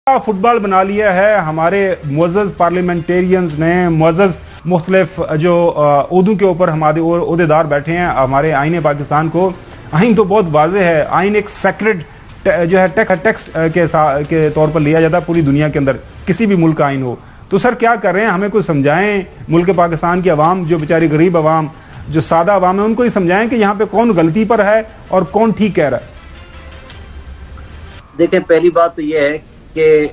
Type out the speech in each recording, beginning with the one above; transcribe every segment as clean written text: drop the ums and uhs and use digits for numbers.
Football बना लिया है हमारे मुअज़्ज़ज़ पार्लियामेंटेरियंस ने, मुअज़्ज़ज़ मुख्तलिफ जो उर्दू के ऊपर हमारे ओहदेदार बैठे हैं हमारे आईन पाकिस्तान को। आइन तो बहुत वाज़ेह है, आइन एक सेक्रेड जो है टेक्स्ट के तौर पर लिया जाता है पूरी दुनिया के अंदर, किसी भी मुल्क का आइन हो। तो सर क्या कर रहे हैं, हमें कुछ समझाएं, मुल्क पाकिस्तान की अवाम जो बेचारी गरीब अवाम जो सादा अवाम है उनको ही समझाएं कि यहाँ पे कौन गलती पर है और कौन ठीक कह रहा है। देखें, पहली बात तो ये है कि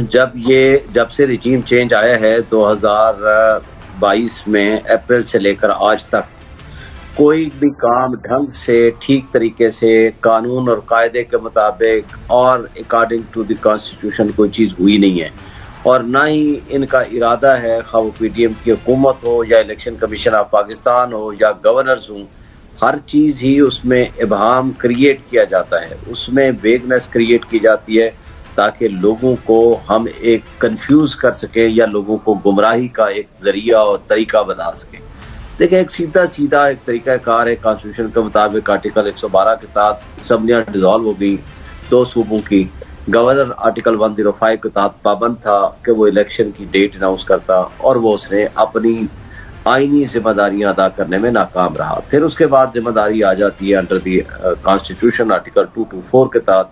जब से रिजीम चेंज आया है 2022 में अप्रैल से लेकर आज तक कोई भी काम ढंग से ठीक तरीके से कानून और कायदे के मुताबिक और अकॉर्डिंग टू द कॉन्स्टिट्यूशन कोई चीज हुई नहीं है, और ना ही इनका इरादा है, खा वो पीडीएम की हुकूमत हो या इलेक्शन कमीशन ऑफ पाकिस्तान हो या गवर्नर्स हों, हर चीज ही उसमें इबहाम क्रिएट किया जाता है, उसमें वेगनेस क्रिएट की जाती है ताकि लोगों को हम एक कंफ्यूज कर सके या लोगों को गुमराही का एक जरिया और तरीका बना सके। देखिए, एक सीधा एक तरीका कार है। कॉन्स्टिट्यूशन के मुताबिक आर्टिकल 112 के तहत असम्बलियां डिसॉल्व हो गई 2 सूबों की। गवर्नर आर्टिकल 105 के तहत पाबंद था कि वो इलेक्शन की डेट अनाउंस करता, और वो उसने अपनी आईनी जिम्मेदारियां अदा करने में नाकाम रहा। फिर उसके बाद जिम्मेदारी आ जाती है अंडर दी कॉन्स्टिट्यूशन आर्टिकल 224 के तहत,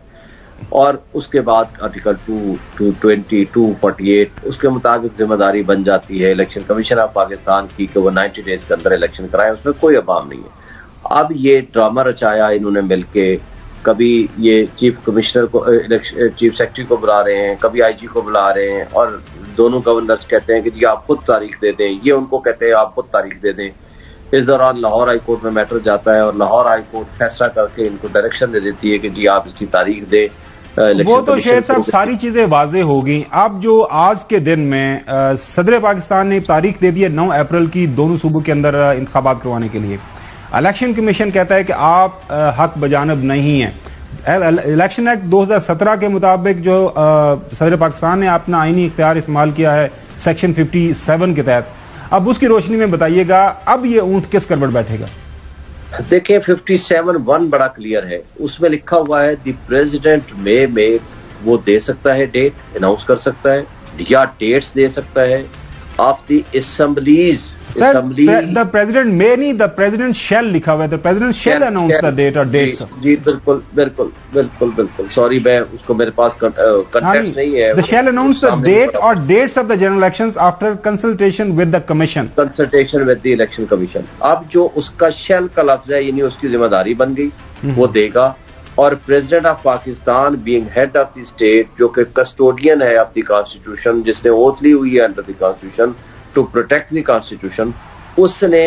और उसके बाद आर्टिकल 220, 248 उसके मुताबिक जिम्मेदारी बन जाती है इलेक्शन कमीशन ऑफ पाकिस्तान की कि वो 90 डेज के अंदर इलेक्शन कराए। उसमें कोई अबाम नहीं है। अब ये ड्रामा रचाया इन्होंने मिलके, कभी ये चीफ कमिश्नर को चीफ सेक्रेटरी को बुला रहे हैं, कभी आईजी को बुला रहे हैं, और दोनों गवर्नर्स कहते हैं कि जी आप खुद तारीख दे दें, ये उनको कहते हैं आप खुद तारीख दे दें। इस दौरान लाहौर हाई कोर्ट में मैटर जाता है और लाहौर हाई कोर्ट फैसला करके इनको डायरेक्शन दे देती है कि जी आप इसकी तारीख दे। वो तो शेर साहब सारी चीजें वाजे हो गई। अब जो आज के दिन में सदर पाकिस्तान ने तारीख दे दी है 9 अप्रैल की दोनों सूबों के अंदर इंतखाबात करवाने के लिए। इलेक्शन कमीशन कहता है कि आप हक बजानब नहीं है। इलेक्शन एक्ट 2017 के मुताबिक जो सदर पाकिस्तान ने अपना आईनी इख्तियार इस्तेमाल किया है सेक्शन 57 के तहत, अब उसकी रोशनी में बताइएगा अब ये ऊंट किस करवट बैठेगा। देखिए, 57(1) बड़ा क्लियर है, उसमें लिखा हुआ है द प्रेसिडेंट में वो दे सकता है, डेट अनाउंस कर सकता है या डेट्स दे सकता है of the assemblies. The president में नहीं, द प्रेसिडेंट शैल लिखा हुआ है, the president shall announce the date और डेट्स। जी बिल्कुल सॉरी, मैं उसको मेरे पास कंटेक्स्ट नहीं है। The shall announce the date और dates of the general elections after consultation with the commission, consultation with the election commission. अब जो उसका शैल का लफ्ज है, यानी उसकी जिम्मेदारी बन गई, वो देगा। और president of Pakistan being head of the state, जो कि कस्टोडियन है ऑफ द कॉन्स्टिट्यूशन, जिसने ओथ ली हुई है under the constitution to protect the constitution, उसने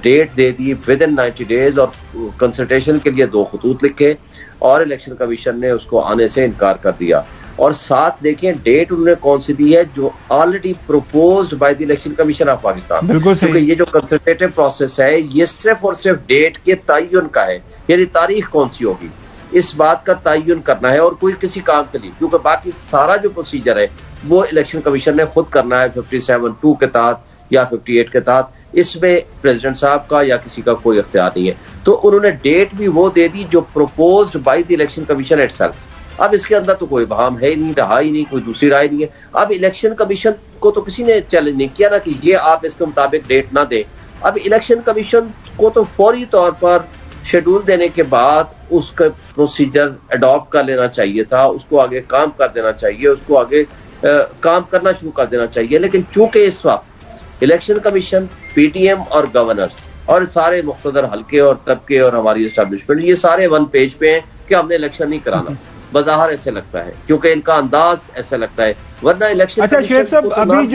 डेट दे दी विद इन 90 डेज और कंसल्टेशन के लिए 2 खतूत लिखे, और इलेक्शन कमीशन ने उसको आने से इनकार कर दिया। और साथ देखें डेट उन्होंने कौन सी दी है, जो already proposed by the election commission of Pakistan. बिल्कुल सही। क्योंकि ये जो कंसल्टेटिव प्रोसेस है ये सिर्फ और सिर्फ डेट के तयन का है, यानी तारीख कौन सी होगी इस बात का तयन करना है, और कोई किसी काम के लिए, क्योंकि बाकी सारा जो प्रोसीजर है वो इलेक्शन कमीशन ने खुद करना है 57(2) के तहत या 58 के तहत। इसमें प्रेसिडेंट साहब का या किसी का कोई इख्तियार नहीं है। तो उन्होंने डेट भी वो दे दी जो proposed by the election commission itself. अब इसके अंदर तो कोई बहाम है ही नहीं, रहा ही नहीं, कोई दूसरी राय नहीं है। अब इलेक्शन कमीशन को तो किसी ने चैलेंज नहीं किया ना कि ये आप इसके मुताबिक डेट ना दे। अब इलेक्शन कमीशन को तो फौरी तौर पर शेड्यूल देने के बाद उसका प्रोसीजर अडॉप्ट कर लेना चाहिए था, उसको आगे काम कर देना चाहिए, उसको आगे काम करना शुरू कर देना चाहिए। लेकिन चूंकि इस वक्त इलेक्शन कमीशन, पीटीएम और गवर्नर्स और सारे मुख्तदर हल्के और तबके और हमारी एस्टेब्लिशमेंट ये सारे 1 पेज पे हैं कि हमने इलेक्शन नहीं कराना। बज़ाहिर ऐसे लगता है, क्योंकि इनका अंदाज ऐसा लगता है, वरना इलेक्शन। अच्छा शेख साहब, अभी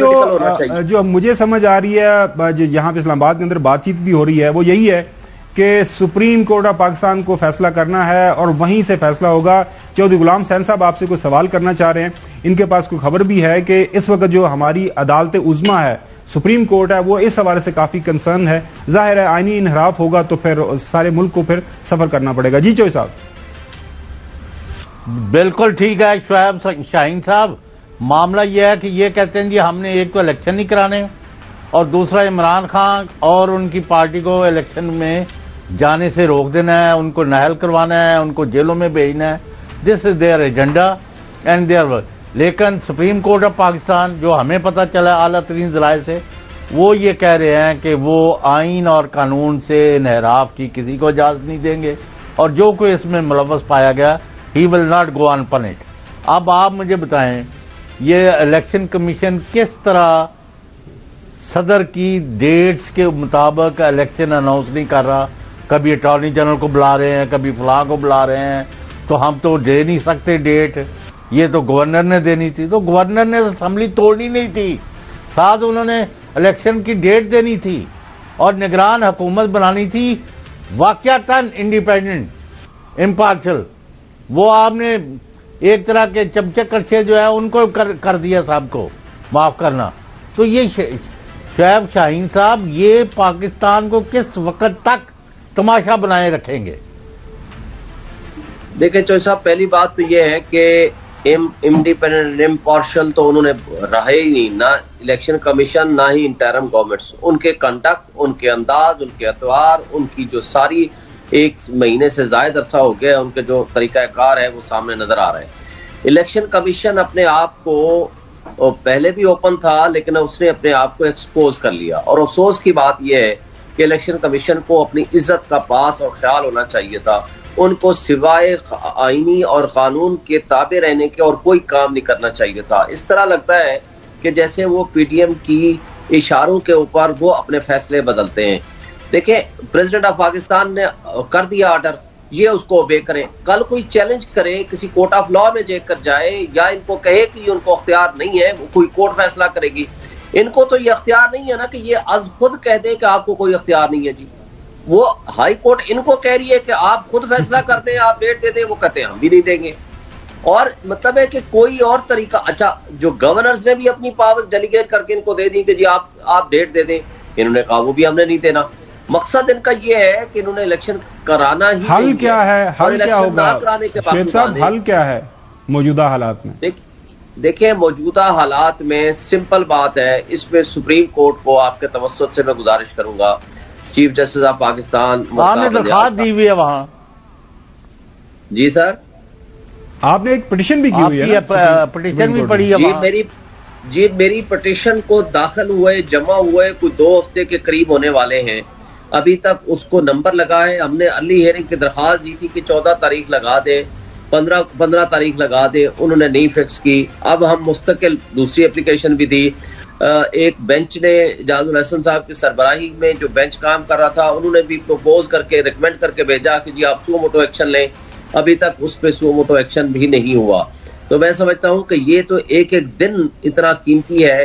जो मुझे समझ आ रही है, जो यहाँ पे इस्लामाबाद के अंदर बातचीत भी हो रही है, वो यही है कि सुप्रीम कोर्ट ऑफ पाकिस्तान को फैसला करना है और वहीं से फैसला होगा। चौधरी गुलाम हुसैन साहब आपसे कोई सवाल करना चाह रहे हैं, इनके पास कोई खबर भी है कि इस वक्त जो हमारी अदालत उज़्मा है, सुप्रीम कोर्ट है, वो इस हवाले से काफी कंसर्न है। जाहिर है आईनी इनहराफ होगा तो फिर सारे मुल्क को फिर सफर करना पड़ेगा। जी चौधरी साहब। बिल्कुल ठीक है शुएब शाहीन साहब, मामला यह है कि ये कहते हैं जी हमने एक तो इलेक्शन नहीं कराने, और दूसरा इमरान खान और उनकी पार्टी को इलेक्शन में जाने से रोक देना है, उनको नाहल करवाना है, उनको जेलों में भेजना है। This is their agenda and their work. लेकिन सुप्रीम कोर्ट ऑफ पाकिस्तान, जो हमें पता चला आला तरीन जराए से, वो ये कह रहे हैं कि वो आइन और कानून से इनहराफ की किसी को इजाजत नहीं देंगे और जो कोई इसमें मुलव्वस पाया गया ही विल नॉट गो अनपनिश्ड। अब आप मुझे बताएं, ये इलेक्शन कमीशन किस तरह सदर की डेट्स के मुताबिक इलेक्शन अनाउंस नहीं कर रहा? कभी अटॉर्नी जनरल को बुला रहे हैं, कभी फलां को बुला रहे हैं, तो हम तो दे नहीं सकते डेट, ये तो गवर्नर ने देनी थी। तो गवर्नर ने असेंबली तोड़नी नहीं थी, साथ उन्होंने इलेक्शन की डेट देनी थी और निगरान हुकूमत बनानी थी, वाकयातन इंडिपेंडेंट इम्पार्शल। वो आपने एक तरह के चमचे कच्चे जो है उनको कर दिया, साहब को माफ करना। तो ये शुएब शाहीन साहब ये पाकिस्तान को किस वक्त तक तमाशा बनाए रखेंगे? देखिए चौधरी साहब, पहली बात तो ये है कि इंडिपेंडेंट इम्पार्शल तो उन्होंने रहे ही नहीं, ना इलेक्शन कमीशन ना ही इंटरिम गवर्नमेंट्स। उनके कंडक्ट, उनके अंदाज, उनके अतवार, उनकी जो सारी एक महीने से ज्यादा अरसा हो गया उनके जो तरीकाकार है वो सामने नजर आ रहे हैं। इलेक्शन कमीशन अपने आप को पहले भी ओपन था, लेकिन उसने अपने आप को एक्सपोज कर लिया। और अफसोस की बात यह है कि इलेक्शन कमीशन को अपनी इज्जत का पास और ख्याल होना चाहिए था। उनको सिवाय आईनी और कानून के ताबे रहने के और कोई काम नहीं करना चाहिए था। इस तरह लगता है कि जैसे वो पीडीएम की इशारों के ऊपर वो अपने फैसले बदलते हैं। देखिए, प्रेसिडेंट ऑफ पाकिस्तान ने कर दिया ऑर्डर, ये उसको ओबे करें। कल कोई चैलेंज करे, किसी कोर्ट ऑफ लॉ में जाकर जाए या इनको कहे कि उनको अख्तियार नहीं है, कोई कोर्ट फैसला करेगी। इनको तो ये अख्तियार नहीं है ना कि ये आज खुद कह दे कि आपको कोई अख्तियार नहीं है जी। वो हाई कोर्ट इनको कह रही है कि आप खुद फैसला कर दें, आप डेट दे दें, वो कहते हैं हम भी नहीं देंगे। और मतलब है कि कोई और तरीका, अच्छा जो गवर्नर्स ने भी अपनी पावर डेलीगेट करके इनको दे दी कि जी आप डेट दे दें, इन्होंने कहा वो भी हमने नहीं देना। मकसद इनका ये है कि इन्होंने इलेक्शन कराना ही। हल क्या है, हल क्या होगा शुएब साहब, हल क्या है मौजूदा हालात में? देखिए, मौजूदा हालात में सिंपल बात है, इसमें सुप्रीम कोर्ट को आपके तवज्जुह से मैं गुजारिश करूंगा, चीफ जस्टिस ऑफ पाकिस्तान आपने दरखास्त दी हुई है वहां। जी सर, आपने एक पिटीशन भी की हुई है, पिटीशन भी पड़ी है जी मेरी पिटीशन को दाखिल हुए, जमा हुए कोई 2 हफ्ते के करीब होने वाले हैं। अभी तक उसको नंबर लगा है। हमने अर्ली हियरिंग की दरखास्त दी थी कि 14 तारीख लगा दे, 15 तारीख लगा दे, उन्होंने नहीं फिक्स की। अब हम मुस्तकिल दूसरी एप्लीकेशन भी दी। एक बेंच ने जाजुल हसन साहब की सरबराही में जो बेंच काम कर रहा था, उन्होंने भी प्रपोज करके रिकमेंड करके भेजा कि जी आप सुओ मोटो एक्शन लें। अभी तक उस पर सुओ मोटो एक्शन भी नहीं हुआ। तो मैं समझता हूं कि ये तो एक एक दिन इतना कीमती है।